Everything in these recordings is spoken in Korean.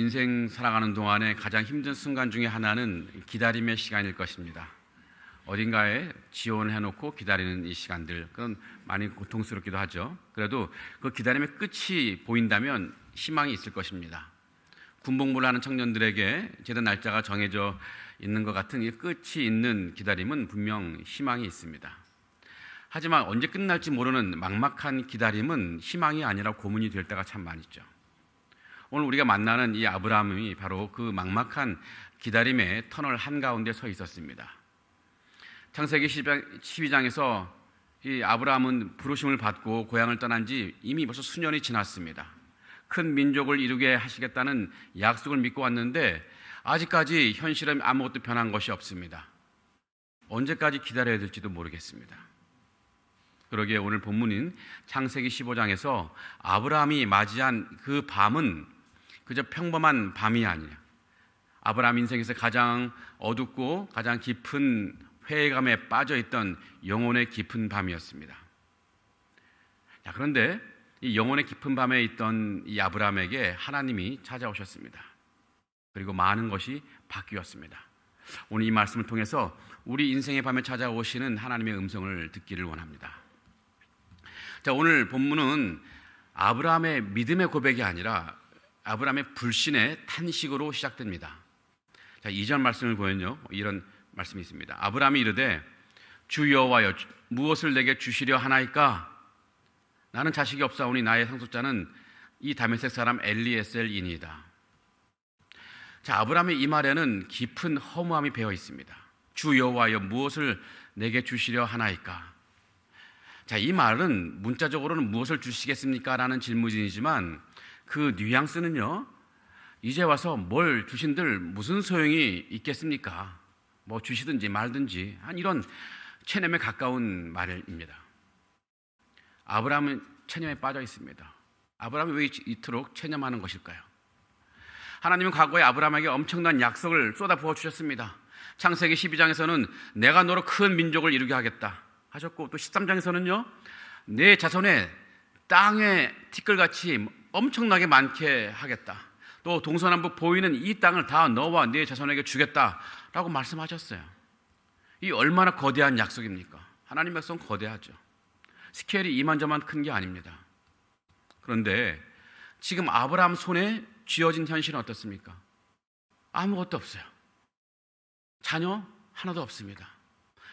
인생 살아가는 동안에 가장 힘든 순간 중에 하나는 기다림의 시간일 것입니다. 어딘가에 지원을 해놓고 기다리는 이 시간들, 그건 많이 고통스럽기도 하죠. 그래도 그 기다림의 끝이 보인다면 희망이 있을 것입니다. 군복무를 하는 청년들에게 제대 날짜가 정해져 있는 것 같은 이 끝이 있는 기다림은 분명 희망이 있습니다. 하지만 언제 끝날지 모르는 막막한 기다림은 희망이 아니라 고문이 될 때가 참 많죠. 오늘 우리가 만나는 이 아브라함이 바로 그 막막한 기다림의 터널 한가운데 서 있었습니다. 창세기 12장에서 이 아브라함은 부르심을 받고 고향을 떠난 지 이미 벌써 수년이 지났습니다. 큰 민족을 이루게 하시겠다는 약속을 믿고 왔는데 아직까지 현실은 아무것도 변한 것이 없습니다. 언제까지 기다려야 될지도 모르겠습니다. 그러기에 오늘 본문인 창세기 15장에서 아브라함이 맞이한 그 밤은 그저 평범한 밤이 아니라 아브라함 인생에서 가장 어둡고 가장 깊은 회의감에 빠져있던 영혼의 깊은 밤이었습니다. 그런데 이 영혼의 깊은 밤에 있던 이 아브라함에게 하나님이 찾아오셨습니다. 그리고 많은 것이 바뀌었습니다. 오늘 이 말씀을 통해서 우리 인생의 밤에 찾아오시는 하나님의 음성을 듣기를 원합니다. 오늘 본문은 아브라함의 믿음의 고백이 아니라 아브라함의 불신의 탄식으로 시작됩니다. 2절 말씀을 보면요, 이런 말씀이 있습니다. 아브라함이 이르되 주 여호와여 무엇을 내게 주시려 하나이까? 나는 자식이 없사오니 나의 상속자는 이 다메섹 사람 엘리에셀이니이다. 아브라함의 이 말에는 깊은 허무함이 배어 있습니다. 주 여호와여 무엇을 내게 주시려 하나이까? 이 말은 문자적으로는 무엇을 주시겠습니까? 라는 질문이지만 그 뉘앙스는요, 이제 와서 뭘 주신들 무슨 소용이 있겠습니까? 뭐 주시든지 말든지 한 이런 체념에 가까운 말입니다. 아브라함은 체념에 빠져 있습니다. 아브라함이 왜 이토록 체념하는 것일까요? 하나님은 과거에 아브라함에게 엄청난 약속을 쏟아부어 주셨습니다. 창세기 12장에서는 내가 너로 큰 민족을 이루게 하겠다 하셨고, 또 13장에서는요 내 자손에 땅에 티끌같이 엄청나게 많게 하겠다, 또 동서남북 보이는 이 땅을 다 너와 네 자손에게 주겠다라고 말씀하셨어요. 이 얼마나 거대한 약속입니까? 하나님 백성 거대하죠. 스케일이 이만저만 큰 게 아닙니다. 그런데 지금 아브라함 손에 쥐어진 현실은 어떻습니까? 아무것도 없어요. 자녀 하나도 없습니다.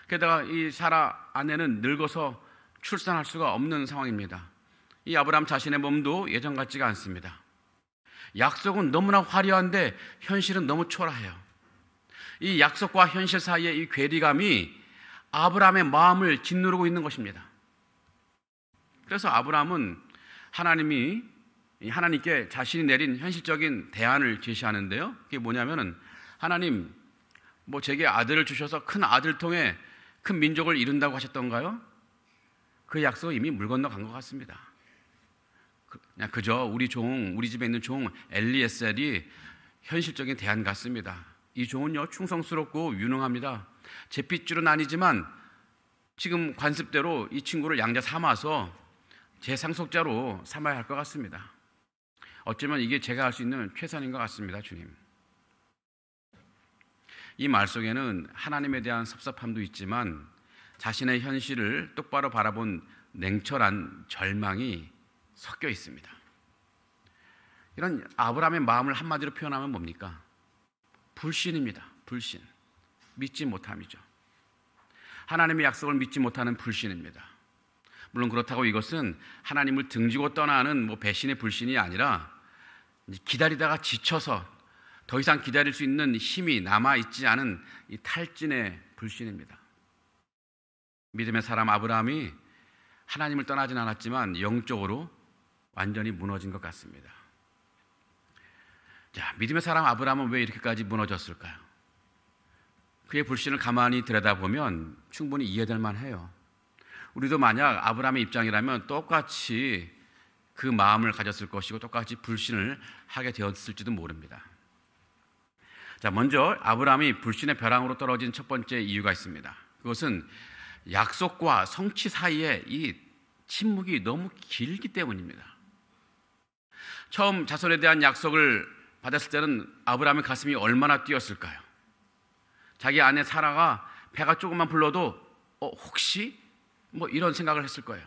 게다가 이 사라 아내는 늙어서 출산할 수가 없는 상황입니다. 이 아브라함 자신의 몸도 예전 같지가 않습니다. 약속은 너무나 화려한데 현실은 너무 초라해요. 이 약속과 현실 사이의 이 괴리감이 아브라함의 마음을 짓누르고 있는 것입니다. 그래서 아브라함은 하나님께 자신이 내린 현실적인 대안을 제시하는데요, 그게 뭐냐면은 하나님, 뭐 제게 아들을 주셔서 큰 아들 통해 큰 민족을 이룬다고 하셨던가요? 그 약속은 이미 물 건너간 것 같습니다. 그저 우리 집에 있는 종 엘리에셀이 현실적인 대안 같습니다. 이 종은요 충성스럽고 유능합니다. 제 핏줄은 아니지만 지금 관습대로 이 친구를 양자 삼아서 제 상속자로 삼아야 할 것 같습니다. 어쩌면 이게 제가 할 수 있는 최선인 것 같습니다, 주님. 이 말 속에는 하나님에 대한 섭섭함도 있지만 자신의 현실을 똑바로 바라본 냉철한 절망이 섞여 있습니다. 이런 아브라함의 마음을 한마디로 표현하면 뭡니까? 불신입니다. 불신. 믿지 못함이죠. 하나님의 약속을 믿지 못하는 불신입니다. 물론 그렇다고 이것은 하나님을 등지고 떠나는 배신의 불신이 아니라 기다리다가 지쳐서 더 이상 기다릴 수 있는 힘이 남아있지 않은 이 탈진의 불신입니다. 믿음의 사람 아브라함이 하나님을 떠나진 않았지만 영적으로 완전히 무너진 것 같습니다. 믿음의 사람 아브라함은 왜 이렇게까지 무너졌을까요? 그의 불신을 가만히 들여다보면 충분히 이해될 만해요. 우리도 만약 아브라함의 입장이라면 똑같이 그 마음을 가졌을 것이고 똑같이 불신을 하게 되었을지도 모릅니다. 먼저 아브라함이 불신의 벼랑으로 떨어진 첫 번째 이유가 있습니다. 그것은 약속과 성취 사이에 이 침묵이 너무 길기 때문입니다. 처음 자손에 대한 약속을 받았을 때는 아브라함의 가슴이 얼마나 뛰었을까요? 자기 아내 사라가 배가 조금만 불러도 혹시 뭐 이런 생각을 했을 거예요.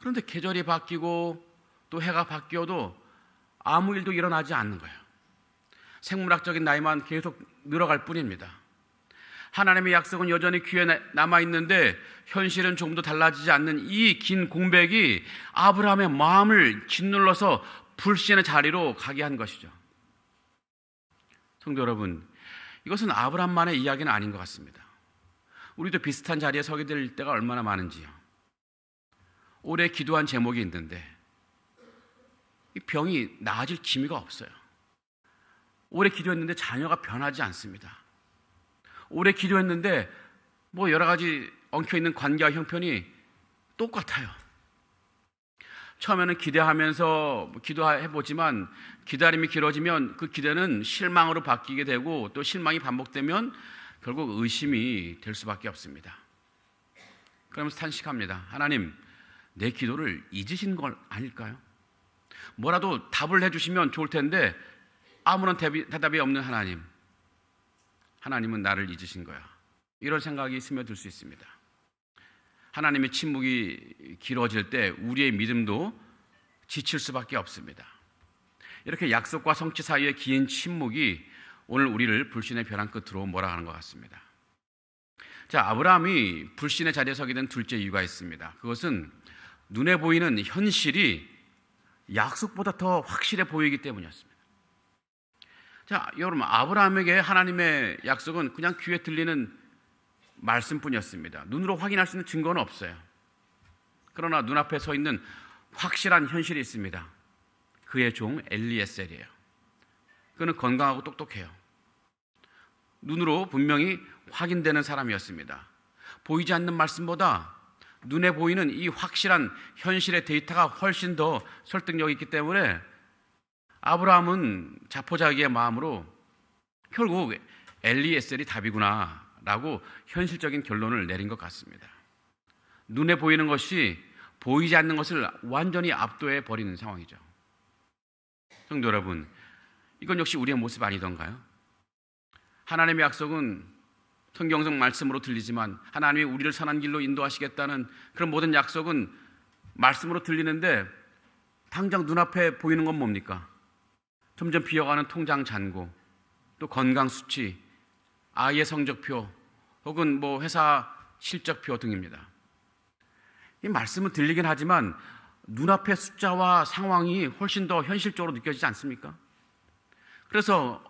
그런데 계절이 바뀌고 또 해가 바뀌어도 아무 일도 일어나지 않는 거예요. 생물학적인 나이만 계속 늘어갈 뿐입니다. 하나님의 약속은 여전히 귀에 남아있는데 현실은 조금도 달라지지 않는 이 긴 공백이 아브라함의 마음을 짓눌러서 불신의 자리로 가게 한 것이죠. 성도 여러분, 이것은 아브라함만의 이야기는 아닌 것 같습니다. 우리도 비슷한 자리에 서게 될 때가 얼마나 많은지요. 오래 기도한 제목이 있는데 이 병이 나아질 기미가 없어요. 오래 기도했는데 자녀가 변하지 않습니다. 오래 기도했는데 뭐 여러 가지 엉켜있는 관계와 형편이 똑같아요. 처음에는 기대하면서 기도해보지만 기다림이 길어지면 그 기대는 실망으로 바뀌게 되고 또 실망이 반복되면 결국 의심이 될 수밖에 없습니다. 그러면서 탄식합니다. 하나님, 내 기도를 잊으신 건 아닐까요? 뭐라도 답을 해주시면 좋을 텐데 아무런 대답이 없는 하나님, 하나님은 나를 잊으신 거야. 이런 생각이 스며들 수 있습니다. 하나님의 침묵이 길어질 때 우리의 믿음도 지칠 수밖에 없습니다. 이렇게 약속과 성취 사이의 긴 침묵이 오늘 우리를 불신의 벼랑 끝으로 몰아가는 것 같습니다. 자, 아브라함이 불신의 자리에 서게 된 둘째 이유가 있습니다. 그것은 눈에 보이는 현실이 약속보다 더 확실해 보이기 때문이었습니다. 자, 여러분, 아브라함에게 하나님의 약속은 그냥 귀에 들리는 말씀뿐이었습니다. 눈으로 확인할 수 있는 증거는 없어요. 그러나 눈앞에 서 있는 확실한 현실이 있습니다. 그의 종 엘리에셀이에요. 그는 건강하고 똑똑해요. 눈으로 분명히 확인되는 사람이었습니다. 보이지 않는 말씀보다 눈에 보이는 이 확실한 현실의 데이터가 훨씬 더 설득력이 있기 때문에 아브라함은 자포자기의 마음으로 결국 엘리에셀이 답이구나 라고 현실적인 결론을 내린 것 같습니다. 눈에 보이는 것이 보이지 않는 것을 완전히 압도해 버리는 상황이죠. 성도 여러분, 이건 역시 우리의 모습 아니던가요? 하나님의 약속은 성경적 말씀으로 들리지만 하나님이 우리를 선한 길로 인도하시겠다는 그런 모든 약속은 말씀으로 들리는데 당장 눈앞에 보이는 건 뭡니까? 점점 비어가는 통장 잔고, 또 건강 수치, 아이의 성적표, 혹은 뭐 회사 실적표 등입니다. 이 말씀은 들리긴 하지만 눈앞의 숫자와 상황이 훨씬 더 현실적으로 느껴지지 않습니까? 그래서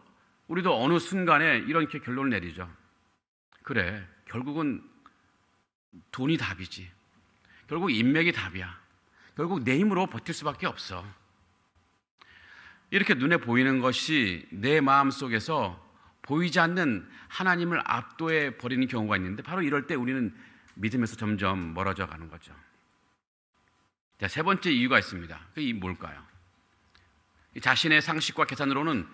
우리도 어느 순간에 이렇게 결론을 내리죠. 그래, 결국은 돈이 답이지. 결국 인맥이 답이야. 결국 내 힘으로 버틸 수밖에 없어. 이렇게 눈에 보이는 것이 내 마음 속에서 보이지 않는 하나님을 압도해 버리는 경우가 있는데 바로 이럴 때 우리는 믿음에서 점점 멀어져 가는 거죠. 자, 세 번째 이유가 있습니다. 그게 뭘까요? 자신의 상식과 계산으로는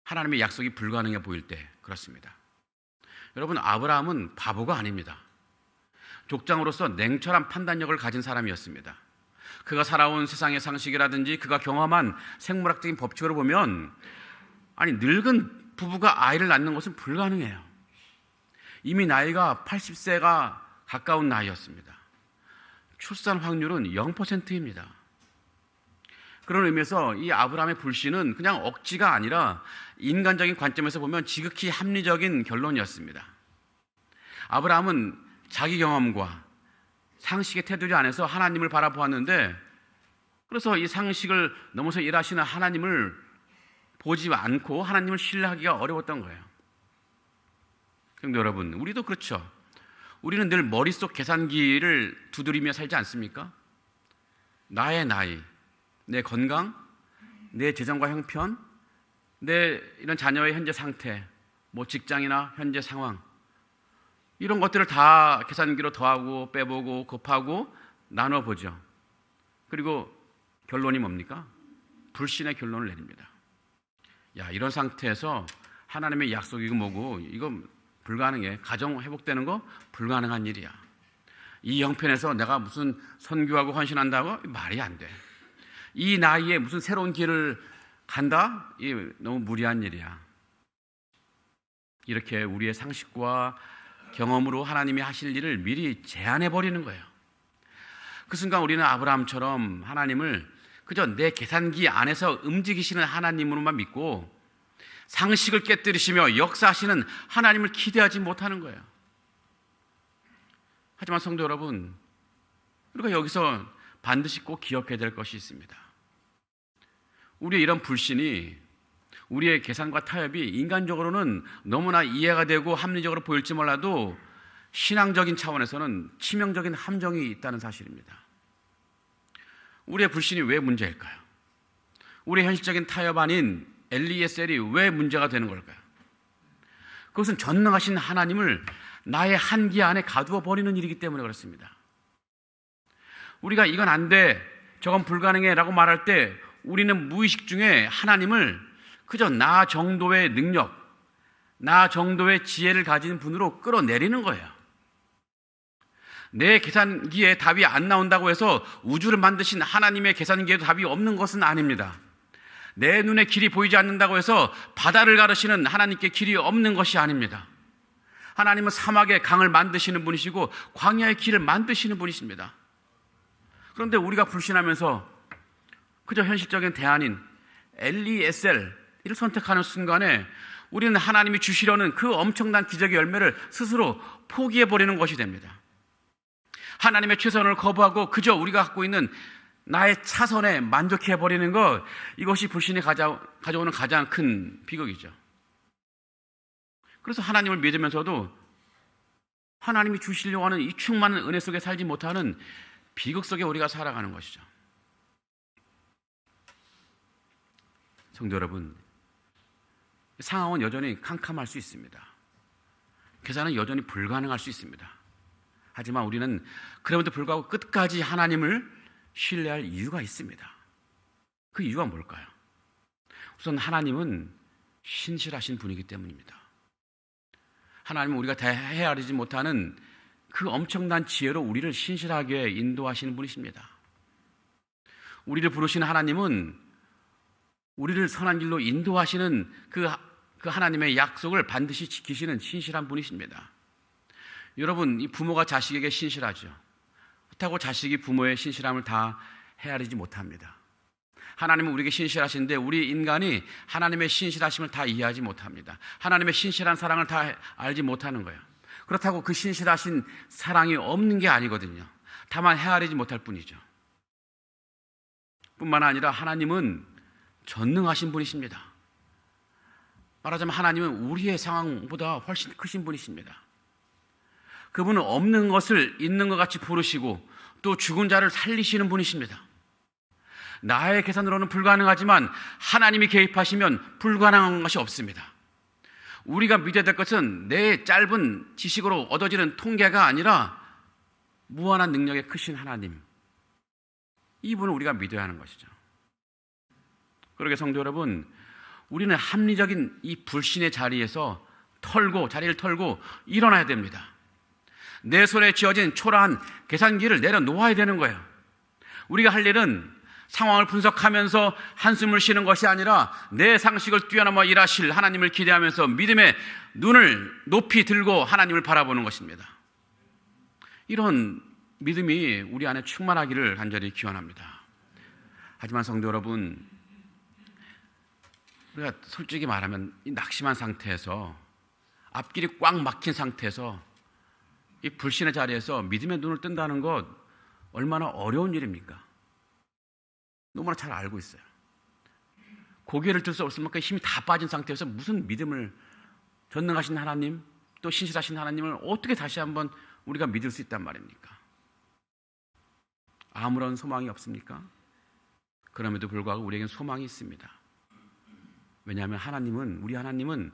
하나님의 약속이 불가능해 보일 때 그렇습니다. 여러분, 아브라함은 바보가 아닙니다. 족장으로서 냉철한 판단력을 가진 사람이었습니다. 그가 살아온 세상의 상식이라든지 그가 경험한 생물학적인 법칙으로 보면 늙은 부부가 아이를 낳는 것은 불가능해요. 이미 나이가 80세가 가까운 나이였습니다. 출산 확률은 0%입니다. 그런 의미에서 이 아브라함의 불신은 그냥 억지가 아니라 인간적인 관점에서 보면 지극히 합리적인 결론이었습니다. 아브라함은 자기 경험과 상식의 테두리 안에서 하나님을 바라보았는데, 그래서 이 상식을 넘어서 일하시는 하나님을 보지 않고 하나님을 신뢰하기가 어려웠던 거예요. 그런데 여러분, 우리도 그렇죠. 우리는 늘 머릿속 계산기를 두드리며 살지 않습니까? 나의 나이, 내 건강, 내 재정과 형편, 내 이런 자녀의 현재 상태, 뭐 직장이나 현재 상황, 이런 것들을 다 계산기로 더하고 빼보고 곱하고 나눠보죠. 그리고 결론이 뭡니까? 불신의 결론을 내립니다. 야, 이런 상태에서 하나님의 약속이 뭐고, 이거 불가능해. 가정 회복되는 거 불가능한 일이야. 이 형편에서 내가 무슨 선교하고 헌신한다고? 말이 안 돼. 이 나이에 무슨 새로운 길을 간다? 이 너무 무리한 일이야. 이렇게 우리의 상식과 경험으로 하나님이 하실 일을 미리 제안해 버리는 거예요. 그 순간 우리는 아브라함처럼 하나님을 그저 내 계산기 안에서 움직이시는 하나님으로만 믿고 상식을 깨뜨리시며 역사하시는 하나님을 기대하지 못하는 거예요. 하지만 성도 여러분, 우리가 여기서 반드시 꼭 기억해야 될 것이 있습니다. 우리의 이런 불신이, 우리의 계산과 타협이 인간적으로는 너무나 이해가 되고 합리적으로 보일지 몰라도 신앙적인 차원에서는 치명적인 함정이 있다는 사실입니다. 우리의 불신이 왜 문제일까요? 우리의 현실적인 타협 아닌 엘리에셀이 왜 문제가 되는 걸까요? 그것은 전능하신 하나님을 나의 한계 안에 가두어 버리는 일이기 때문에 그렇습니다. 우리가 이건 안 돼, 저건 불가능해 라고 말할 때 우리는 무의식 중에 하나님을 그저 나 정도의 능력, 나 정도의 지혜를 가진 분으로 끌어내리는 거예요. 내 계산기에 답이 안 나온다고 해서 우주를 만드신 하나님의 계산기에도 답이 없는 것은 아닙니다. 내 눈에 길이 보이지 않는다고 해서 바다를 가르시는 하나님께 길이 없는 것이 아닙니다. 하나님은 사막에 강을 만드시는 분이시고 광야의 길을 만드시는 분이십니다. 그런데 우리가 불신하면서 그저 현실적인 대안인 엘리에셀 이를 선택하는 순간에 우리는 하나님이 주시려는 그 엄청난 기적의 열매를 스스로 포기해버리는 것이 됩니다. 하나님의 최선을 거부하고 그저 우리가 갖고 있는 나의 차선에 만족해버리는 것, 이것이 불신이 가져오는 가장 큰 비극이죠. 그래서 하나님을 믿으면서도 하나님이 주시려고 하는 이 충만한 은혜 속에 살지 못하는 비극 속에 우리가 살아가는 것이죠. 성도 여러분, 상황은 여전히 캄캄할 수 있습니다. 계산은 여전히 불가능할 수 있습니다. 하지만 우리는 그럼에도 불구하고 끝까지 하나님을 신뢰할 이유가 있습니다. 그 이유가 뭘까요? 우선 하나님은 신실하신 분이기 때문입니다. 하나님은 우리가 다 헤아리지 못하는 그 엄청난 지혜로 우리를 신실하게 인도하시는 분이십니다. 우리를 부르신 하나님은 우리를 선한 길로 인도하시는 그 하나님의 약속을 반드시 지키시는 신실한 분이십니다. 여러분, 이 부모가 자식에게 신실하죠. 그렇다고 자식이 부모의 신실함을 다 헤아리지 못합니다. 하나님은 우리에게 신실하신데 우리 인간이 하나님의 신실하심을 다 이해하지 못합니다. 하나님의 신실한 사랑을 다 알지 못하는 거예요. 그렇다고 그 신실하신 사랑이 없는 게 아니거든요. 다만 헤아리지 못할 뿐이죠. 뿐만 아니라 하나님은 전능하신 분이십니다. 말하자면 하나님은 우리의 상황보다 훨씬 크신 분이십니다. 그분은 없는 것을 있는 것 같이 부르시고 또 죽은 자를 살리시는 분이십니다. 나의 계산으로는 불가능하지만 하나님이 개입하시면 불가능한 것이 없습니다. 우리가 믿어야 될 것은 내 짧은 지식으로 얻어지는 통계가 아니라 무한한 능력의 크신 하나님, 이분을 우리가 믿어야 하는 것이죠. 그러게 성도 여러분, 우리는 합리적인 이 불신의 자리에서 자리를 털고 일어나야 됩니다. 내 손에 쥐어진 초라한 계산기를 내려놓아야 되는 거예요. 우리가 할 일은 상황을 분석하면서 한숨을 쉬는 것이 아니라 내 상식을 뛰어넘어 일하실 하나님을 기대하면서 믿음의 눈을 높이 들고 하나님을 바라보는 것입니다. 이런 믿음이 우리 안에 충만하기를 간절히 기원합니다. 하지만 성도 여러분, 우리가 솔직히 말하면 이 낙심한 상태에서, 앞길이 꽉 막힌 상태에서 이 불신의 자리에서 믿음의 눈을 뜬다는 것 얼마나 어려운 일입니까? 너무나 잘 알고 있어요. 고개를 들 수 없을 만큼 힘이 다 빠진 상태에서 무슨 믿음을, 전능하신 하나님 또 신실하신 하나님을 어떻게 다시 한번 우리가 믿을 수 있단 말입니까? 아무런 소망이 없습니까? 그럼에도 불구하고 우리에겐 소망이 있습니다. 왜냐하면 우리 하나님은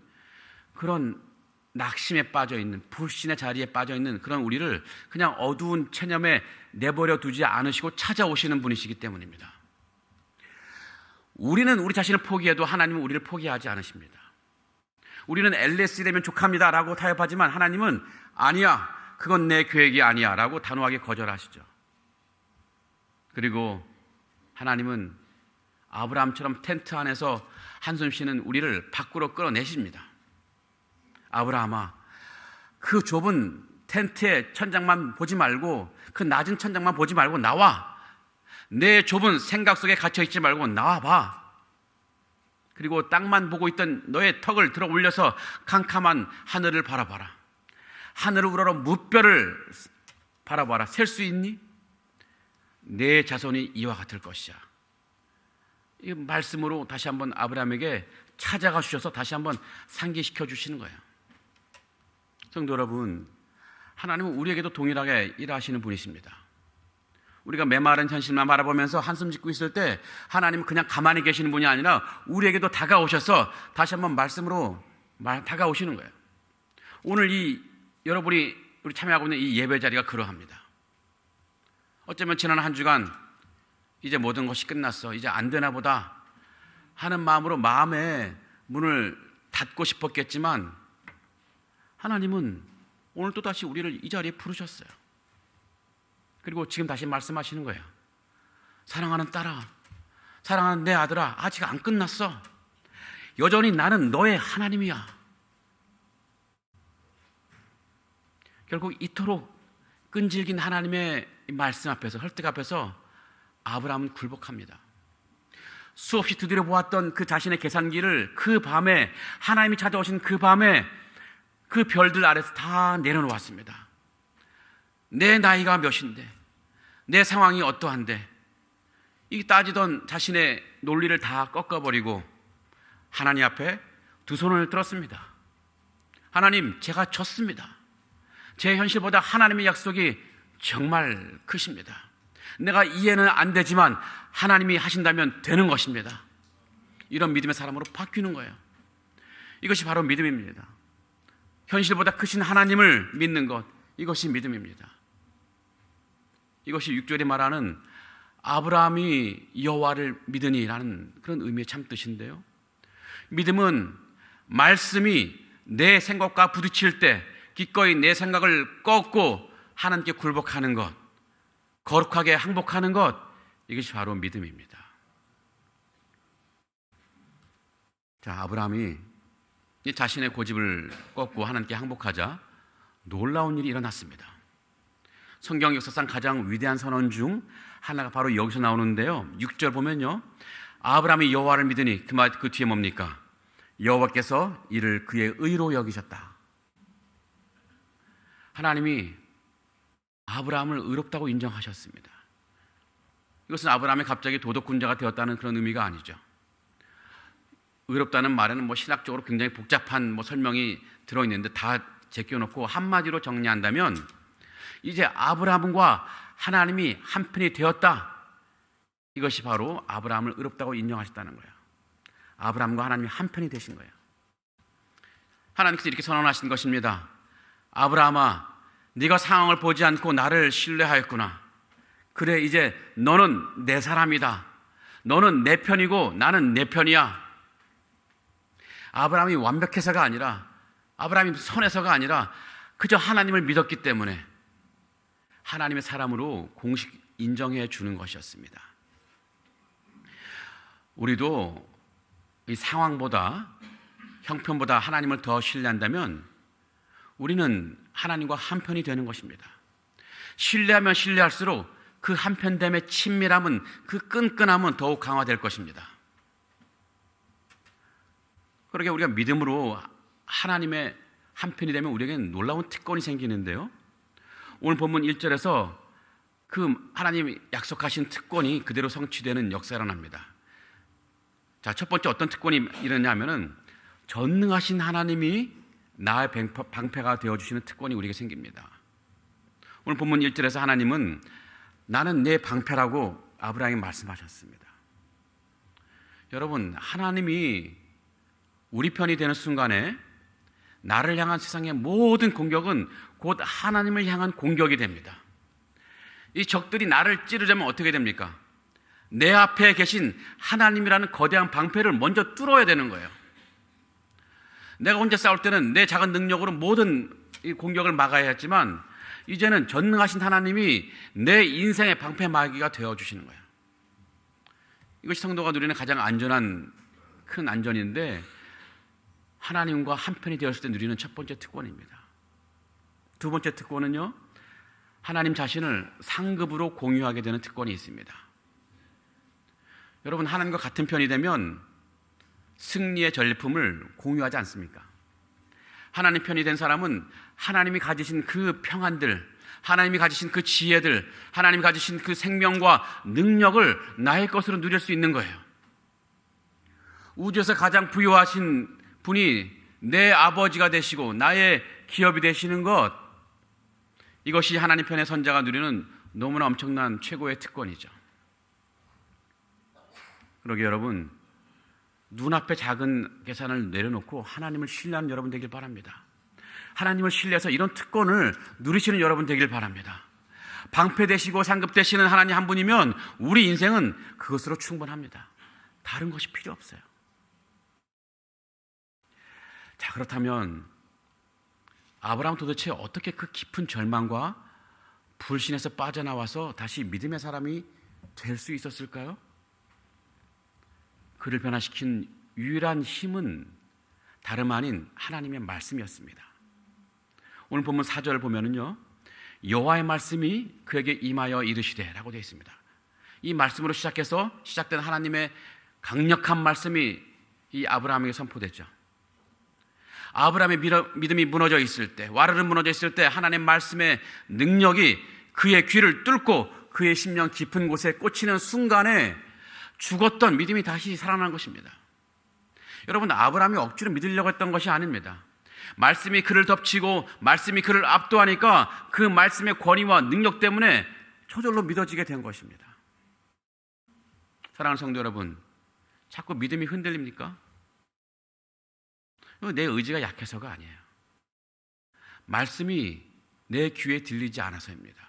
그런 낙심에 빠져있는, 불신의 자리에 빠져있는 그런 우리를 그냥 어두운 체념에 내버려 두지 않으시고 찾아오시는 분이시기 때문입니다. 우리는 우리 자신을 포기해도 하나님은 우리를 포기하지 않으십니다. 우리는 LS되면 족합니다 라고 타협하지만 하나님은 아니야, 그건 내 계획이 아니야 라고 단호하게 거절하시죠. 그리고 하나님은 아브라함처럼 텐트 안에서 한숨 쉬는 우리를 밖으로 끌어내십니다. 아브라함아, 그 좁은 텐트의 천장만 보지 말고, 그 낮은 천장만 보지 말고 나와. 내 좁은 생각 속에 갇혀있지 말고 나와봐. 그리고 땅만 보고 있던 너의 턱을 들어 올려서 캄캄한 하늘을 바라봐라. 하늘을 우러러 무뼈를 바라봐라. 셀 수 있니? 내 자손이 이와 같을 것이야. 이 말씀으로 다시 한번 아브라함에게 찾아가 주셔서 다시 한번 상기시켜 주시는 거예요. 성도 여러분, 하나님은 우리에게도 동일하게 일하시는 분이십니다. 우리가 메마른 현실만 바라보면서 한숨 짓고 있을 때 하나님은 그냥 가만히 계시는 분이 아니라 우리에게도 다가오셔서 다시 한번 말씀으로 다가오시는 거예요. 오늘 여러분이 우리 참여하고 있는 이 예배 자리가 그러합니다. 어쩌면 지난 한 주간 이제 모든 것이 끝났어, 이제 안 되나 보다 하는 마음으로 마음의 문을 닫고 싶었겠지만 하나님은 오늘 또다시 우리를 이 자리에 부르셨어요. 그리고 지금 다시 말씀하시는 거예요. 사랑하는 딸아, 사랑하는 내 아들아, 아직 안 끝났어. 여전히 나는 너의 하나님이야. 결국 이토록 끈질긴 하나님의 말씀 앞에서, 설득 앞에서 아브라함은 굴복합니다. 수없이 두드려 보았던 그 자신의 계산기를 그 밤에, 하나님이 찾아오신 그 밤에 그 별들 아래서 다 내려놓았습니다. 내 나이가 몇인데, 내 상황이 어떠한데, 이 따지던 자신의 논리를 다 꺾어버리고 하나님 앞에 두 손을 들었습니다. 하나님, 제가 졌습니다. 제 현실보다 하나님의 약속이 정말 크십니다. 내가 이해는 안 되지만 하나님이 하신다면 되는 것입니다. 이런 믿음의 사람으로 바뀌는 거예요. 이것이 바로 믿음입니다. 현실보다 크신 하나님을 믿는 것, 이것이 믿음입니다. 이것이 6절에 말하는 아브라함이 여호와를 믿으니라는 그런 의미의 참 뜻인데요. 믿음은 말씀이 내 생각과 부딪힐 때 기꺼이 내 생각을 꺾고 하나님께 굴복하는 것, 거룩하게 항복하는 것, 이것이 바로 믿음입니다. 자, 아브라함이 자신의 고집을 꺾고 하나님께 항복하자 놀라운 일이 일어났습니다. 성경 역사상 가장 위대한 선언 중 하나가 바로 여기서 나오는데요. 6절 보면요, 아브라함이 여호와를 믿으니 그 뒤에 뭡니까? 여호와께서 이를 그의 의로 여기셨다. 하나님이 아브라함을 의롭다고 인정하셨습니다. 이것은 아브라함이 갑자기 도덕군자가 되었다는 그런 의미가 아니죠. 의롭다는 말에는 신학적으로 굉장히 복잡한 설명이 들어있는데 다 제껴놓고 한마디로 정리한다면 이제 아브라함과 하나님이 한편이 되었다. 이것이 바로 아브라함을 의롭다고 인정하셨다는 거예요. 아브라함과 하나님이 한편이 되신 거예요. 하나님께서 이렇게 선언하신 것입니다. 아브라함아, 네가 상황을 보지 않고 나를 신뢰하였구나. 그래, 이제 너는 내 사람이다. 너는 내 편이고 나는 내 편이야. 아브라함이 완벽해서가 아니라, 아브라함이 선해서가 아니라 그저 하나님을 믿었기 때문에 하나님의 사람으로 공식 인정해 주는 것이었습니다. 우리도 이 상황보다, 형편보다 하나님을 더 신뢰한다면 우리는 하나님과 한편이 되는 것입니다. 신뢰하면 신뢰할수록 그 한편됨의 친밀함은, 그 끈끈함은 더욱 강화될 것입니다. 그러게 우리가 믿음으로 하나님의 한편이 되면 우리에게는 놀라운 특권이 생기는데요. 오늘 본문 1절에서 그 하나님이 약속하신 특권이 그대로 성취되는 역사가 일어납니다. 자, 첫 번째 어떤 특권이 일어나냐면은 전능하신 하나님이 나의 방패가 되어주시는 특권이 우리에게 생깁니다. 오늘 본문 1절에서 하나님은 나는 내 방패라고 아브라함에게 말씀하셨습니다. 여러분, 하나님이 우리 편이 되는 순간에 나를 향한 세상의 모든 공격은 곧 하나님을 향한 공격이 됩니다. 이 적들이 나를 찌르려면 어떻게 됩니까? 내 앞에 계신 하나님이라는 거대한 방패를 먼저 뚫어야 되는 거예요. 내가 혼자 싸울 때는 내 작은 능력으로 모든 이 공격을 막아야 했지만 이제는 전능하신 하나님이 내 인생의 방패막이가 되어주시는 거예요. 이것이 성도가 누리는 가장 안전한 큰 안전인데 하나님과 한편이 되었을 때 누리는 첫 번째 특권입니다. 두 번째 특권은요, 하나님 자신을 상급으로 공유하게 되는 특권이 있습니다. 여러분, 하나님과 같은 편이 되면 승리의 전리품을 공유하지 않습니까? 하나님 편이 된 사람은 하나님이 가지신 그 평안들, 하나님이 가지신 그 지혜들, 하나님이 가지신 그 생명과 능력을 나의 것으로 누릴 수 있는 거예요. 우주에서 가장 부유하신 분이 내 아버지가 되시고 나의 기업이 되시는 것, 이것이 하나님 편의 선자가 누리는 너무나 엄청난 최고의 특권이죠. 그러게 여러분, 눈앞에 작은 계산을 내려놓고 하나님을 신뢰하는 여러분 되길 바랍니다. 하나님을 신뢰해서 이런 특권을 누리시는 여러분 되길 바랍니다. 방패되시고 상급되시는 하나님 한 분이면 우리 인생은 그것으로 충분합니다. 다른 것이 필요 없어요. 자, 그렇다면 아브라함은 도대체 어떻게 그 깊은 절망과 불신에서 빠져나와서 다시 믿음의 사람이 될 수 있었을까요? 그를 변화시킨 유일한 힘은 다름 아닌 하나님의 말씀이었습니다. 오늘 본문 4절을 보면은요, 여호와의 말씀이 그에게 임하여 이르시되 라고 되어 있습니다. 이 말씀으로 시작해서 시작된 하나님의 강력한 말씀이 이 아브라함에게 선포됐죠. 아브라함의 믿음이 무너져 있을 때, 와르르 무너져 있을 때 하나님의 말씀의 능력이 그의 귀를 뚫고 그의 심령 깊은 곳에 꽂히는 순간에 죽었던 믿음이 다시 살아난 것입니다. 여러분, 아브라함이 억지로 믿으려고 했던 것이 아닙니다. 말씀이 그를 덮치고 말씀이 그를 압도하니까 그 말씀의 권위와 능력 때문에 저절로 믿어지게 된 것입니다. 사랑하는 성도 여러분, 자꾸 믿음이 흔들립니까? 내 의지가 약해서가 아니에요. 말씀이 내 귀에 들리지 않아서입니다.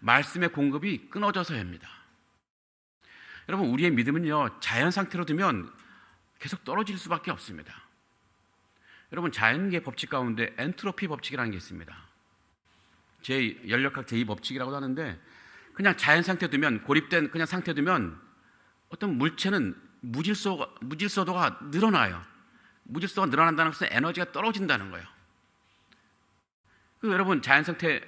말씀의 공급이 끊어져서입니다. 여러분, 우리의 믿음은요, 자연 상태로 두면 계속 떨어질 수밖에 없습니다. 여러분, 자연계의 법칙 가운데 엔트로피 법칙이라는 게 있습니다. 연력학 제2법칙이라고도 하는데, 그냥 자연 상태 두면, 고립된 그냥 상태 두면 어떤 물체는 무질서도가 늘어나요. 무질서가 늘어난다는 것은 에너지가 떨어진다는 거예요. 여러분, 자연 상태,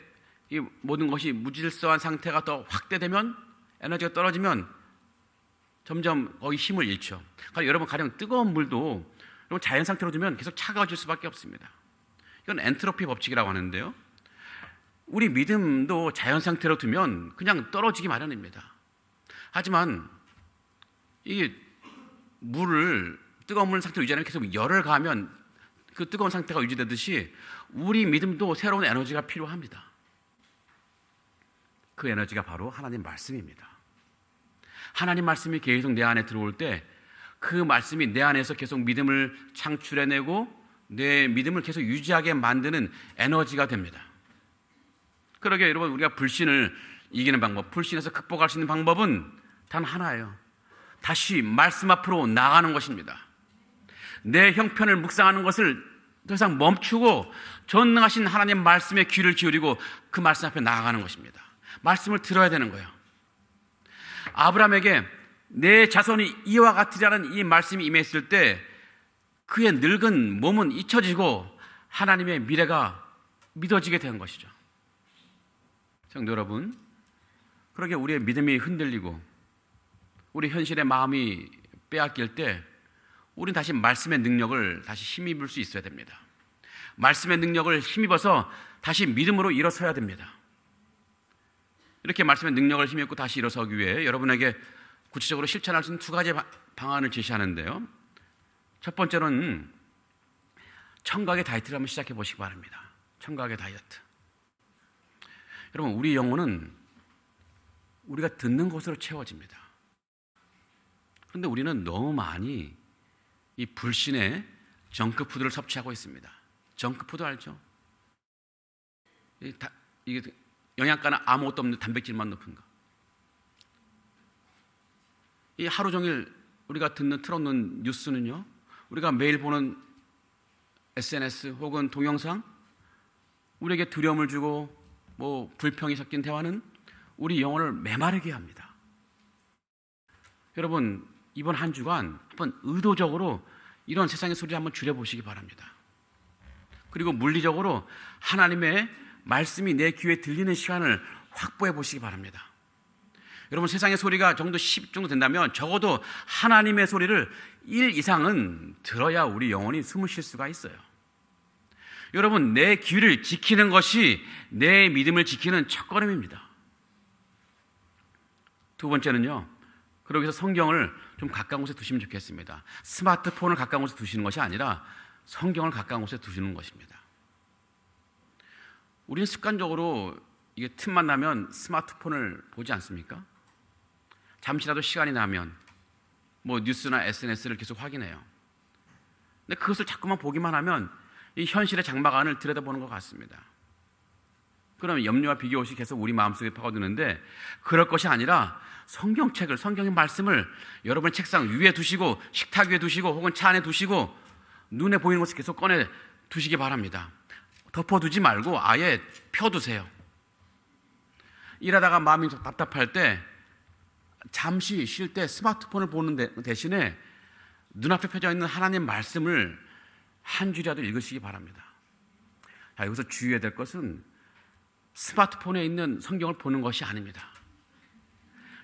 이 모든 것이 무질서한 상태가 더 확대되면, 에너지가 떨어지면 점점 거기 힘을 잃죠. 여러분, 가령 뜨거운 물도 여러분 자연 상태로 두면 계속 차가워질 수밖에 없습니다. 이건 엔트로피 법칙이라고 하는데요, 우리 믿음도 자연 상태로 두면 그냥 떨어지기 마련입니다. 하지만 이게 뜨거운 물 상태로 유지하면 계속 열을 가하면 그 뜨거운 상태가 유지되듯이 우리 믿음도 새로운 에너지가 필요합니다. 그 에너지가 바로 하나님 말씀입니다. 하나님 말씀이 계속 내 안에 들어올 때 그 말씀이 내 안에서 계속 믿음을 창출해내고 내 믿음을 계속 유지하게 만드는 에너지가 됩니다. 그러게 여러분, 우리가 불신을 이기는 방법, 불신에서 극복할 수 있는 방법은 단 하나예요. 다시 말씀 앞으로 나가는 것입니다. 내 형편을 묵상하는 것을 더 이상 멈추고 전능하신 하나님 말씀에 귀를 기울이고 그 말씀 앞에 나아가는 것입니다. 말씀을 들어야 되는 거예요. 아브라함에게 내 자손이 이와 같으리라는 이 말씀이 임했을 때 그의 늙은 몸은 잊혀지고 하나님의 미래가 믿어지게 된 것이죠. 성도 여러분, 그러게 우리의 믿음이 흔들리고 우리 현실의 마음이 빼앗길 때 우리는 다시 말씀의 능력을 다시 힘입을 수 있어야 됩니다. 말씀의 능력을 힘입어서 다시 믿음으로 일어서야 됩니다. 이렇게 말씀의 능력을 힘입고 다시 일어서기 위해 여러분에게 구체적으로 실천할 수 있는 두 가지 방안을 제시하는데요, 첫 번째로는 청각의 다이어트를 한번 시작해 보시기 바랍니다. 청각의 다이어트. 여러분, 우리 영혼은 우리가 듣는 것으로 채워집니다. 그런데 우리는 너무 많이 이 불신의 정크푸드를 섭취하고 있습니다. 정크푸드 알죠? 이게 영양가는 아무것도 없는 단백질만 높은 거. 이 하루 종일 우리가 틀어놓는 뉴스는요, 우리가 매일 보는 SNS 혹은 동영상, 우리에게 두려움을 주고 불평이 섞인 대화는 우리 영혼을 메마르게 합니다. 여러분, 이번 한 주간 한번 의도적으로 이런 세상의 소리를 한번 줄여보시기 바랍니다. 그리고 물리적으로 하나님의 말씀이 내 귀에 들리는 시간을 확보해 보시기 바랍니다. 여러분, 세상의 소리가 정도 10 정도 된다면 적어도 하나님의 소리를 1 이상은 들어야 우리 영혼이 숨을 쉴 수가 있어요. 여러분, 내 귀를 지키는 것이 내 믿음을 지키는 첫걸음입니다. 두 번째는요, 그러기 위해서 성경을 좀 가까운 곳에 두시면 좋겠습니다. 스마트폰을 가까운 곳에 두시는 것이 아니라 성경을 가까운 곳에 두시는 것입니다. 우리는 습관적으로 이게 틈만 나면 스마트폰을 보지 않습니까? 잠시라도 시간이 나면 뭐 뉴스나 SNS를 계속 확인해요. 근데 그것을 자꾸만 보기만 하면 이 현실의 장막안을 들여다보는 것 같습니다. 그러면 염려와 비교의식이 계속 우리 마음속에 파고드는데, 그럴 것이 아니라 성경책을, 성경의 말씀을 여러분 책상 위에 두시고 식탁 위에 두시고 혹은 차 안에 두시고 눈에 보이는 것을 계속 꺼내 두시기 바랍니다. 덮어두지 말고 아예 펴두세요. 일하다가 마음이 답답할 때, 잠시 쉴 때 스마트폰을 보는 대신에 눈앞에 펴져 있는 하나님 말씀을 한 줄이라도 읽으시기 바랍니다. 자, 여기서 주의해야 될 것은 스마트폰에 있는 성경을 보는 것이 아닙니다.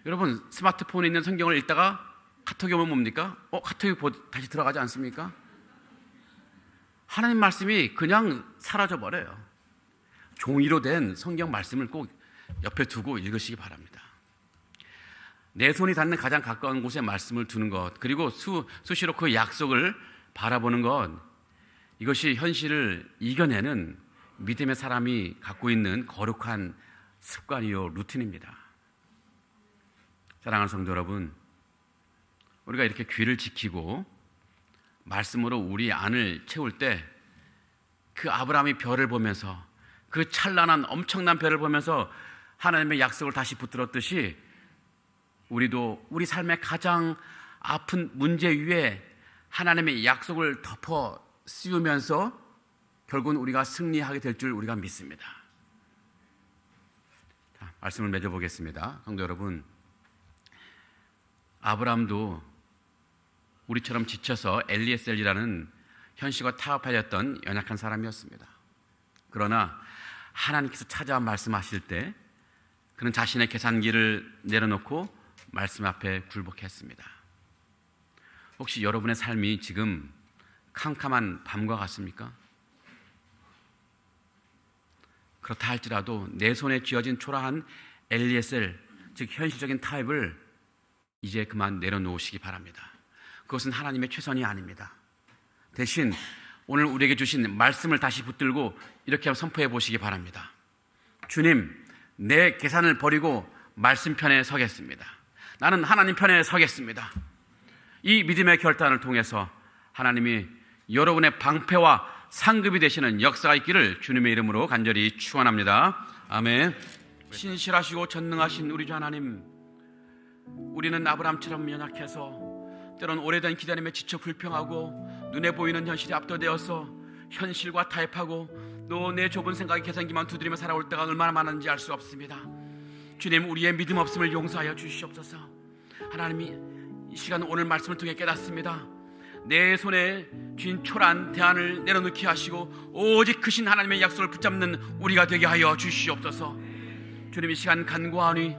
여러분, 스마트폰에 있는 성경을 읽다가 카톡이 오면 뭡니까? 카톡이 다시 들어가지 않습니까? 하나님 말씀이 그냥 사라져버려요. 종이로 된 성경 말씀을 꼭 옆에 두고 읽으시기 바랍니다. 내 손이 닿는 가장 가까운 곳에 말씀을 두는 것, 그리고 수시로 그 약속을 바라보는 것, 이것이 현실을 이겨내는 믿음의 사람이 갖고 있는 거룩한 습관이요 루틴입니다. 사랑하는 성도 여러분, 우리가 이렇게 귀를 지키고 말씀으로 우리 안을 채울 때, 그 아브라함이 별을 보면서, 그 찬란한 엄청난 별을 보면서 하나님의 약속을 다시 붙들었듯이, 우리도 우리 삶의 가장 아픈 문제 위에 하나님의 약속을 덮어 씌우면서 결국은 우리가 승리하게 될 줄 우리가 믿습니다. 자, 말씀을 맺어보겠습니다. 성도 여러분, 아브라함도 우리처럼 지쳐서 엘리에셀이라는 현실과 타협하였던 연약한 사람이었습니다. 그러나 하나님께서 찾아와 말씀하실 때 그는 자신의 계산기를 내려놓고 말씀 앞에 굴복했습니다. 혹시 여러분의 삶이 지금 캄캄한 밤과 같습니까? 그렇다 할지라도 내 손에 쥐어진 초라한 엘리에셀, 즉 현실적인 타협을 이제 그만 내려놓으시기 바랍니다. 그것은 하나님의 최선이 아닙니다. 대신 오늘 우리에게 주신 말씀을 다시 붙들고 이렇게 선포해 보시기 바랍니다. 주님, 내 계산을 버리고 말씀 편에 서겠습니다. 나는 하나님 편에 서겠습니다. 이 믿음의 결단을 통해서 하나님이 여러분의 방패와 상급이 되시는 역사가 있기를 주님의 이름으로 간절히 축원합니다. 아멘. 신실하시고 전능하신 우리 주 하나님, 우리는 아브라함처럼 연약해서 때론 오래된 기다림에 지쳐 불평하고 눈에 보이는 현실에 압도되어서 현실과 타협하고 또 내 좁은 생각의 계산기만 두드리며 살아올 때가 얼마나 많은지 알 수 없습니다. 주님, 우리의 믿음 없음을 용서하여 주시옵소서. 하나님이 이 시간 오늘 말씀을 통해 깨닫습니다. 내 손에 쥔 초라한 대안을 내려놓게 하시고 오직 크신 하나님의 약속을 붙잡는 우리가 되게 하여 주시옵소서. 주님, 이 시간 간구하오니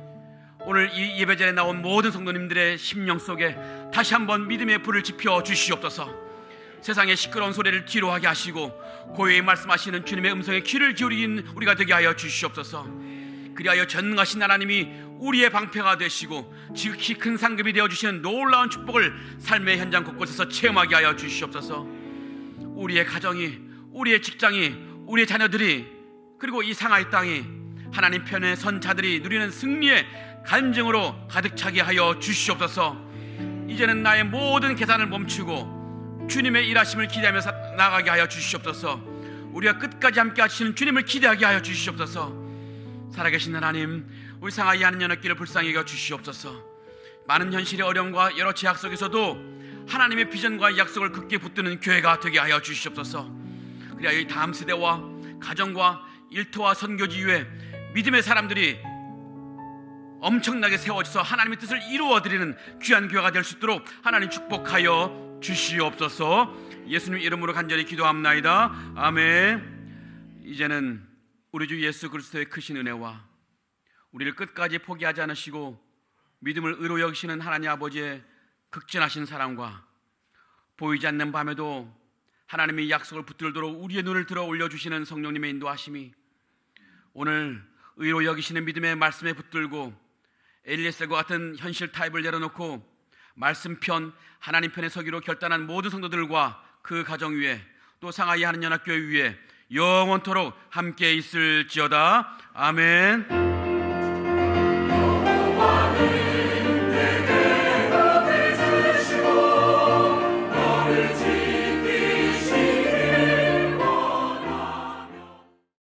오늘 이 예배전에 나온 모든 성도님들의 심령 속에 다시 한번 믿음의 불을 지펴 주시옵소서. 세상의 시끄러운 소리를 뒤로하게 하시고 고요히 말씀하시는 주님의 음성에 귀를 기울이는 우리가 되게 하여 주시옵소서. 그리하여 전능하신 하나님이 우리의 방패가 되시고 지극히 큰 상급이 되어주시는 놀라운 축복을 삶의 현장 곳곳에서 체험하게 하여 주시옵소서. 우리의 가정이, 우리의 직장이, 우리의 자녀들이, 그리고 이 상하이 땅이 하나님 편에 선 자들이 누리는 승리의 간증으로 가득 차게 하여 주시옵소서. 이제는 나의 모든 계산을 멈추고 주님의 일하심을 기대하면서 나아가게 하여 주시옵소서. 우리가 끝까지 함께 하시는 주님을 기대하게 하여 주시옵소서. 살아계신 하나님, 우리 상하이 하는 연합길을 불쌍히 여겨 주시옵소서. 많은 현실의 어려움과 여러 제약 속에서도 하나님의 비전과 약속을 굳게 붙드는 교회가 되게 하여 주시옵소서. 그리하여 이 다음 세대와 가정과 일터와 선교지 위에 믿음의 사람들이 엄청나게 세워져서 하나님의 뜻을 이루어드리는 귀한 교회가 될 수 있도록 하나님 축복하여 주시옵소서. 예수님 이름으로 간절히 기도합나이다. 아멘. 이제는 우리 주 예수 그리스도의 크신 은혜와 우리를 끝까지 포기하지 않으시고 믿음을 의로 여기시는 하나님 아버지의 극진하신 사랑과 보이지 않는 밤에도 하나님의 약속을 붙들도록 우리의 눈을 들어 올려주시는 성령님의 인도하심이 오늘 의로 여기시는 믿음의 말씀에 붙들고 엘리에셀과 같은 현실 타입을 내려놓고 말씀 편 하나님 편에 서기로 결단한 모든 성도들과 그 가정 위에 또 상하이 하는 연합교회 위에 영원토록 함께 있을지어다. 아멘.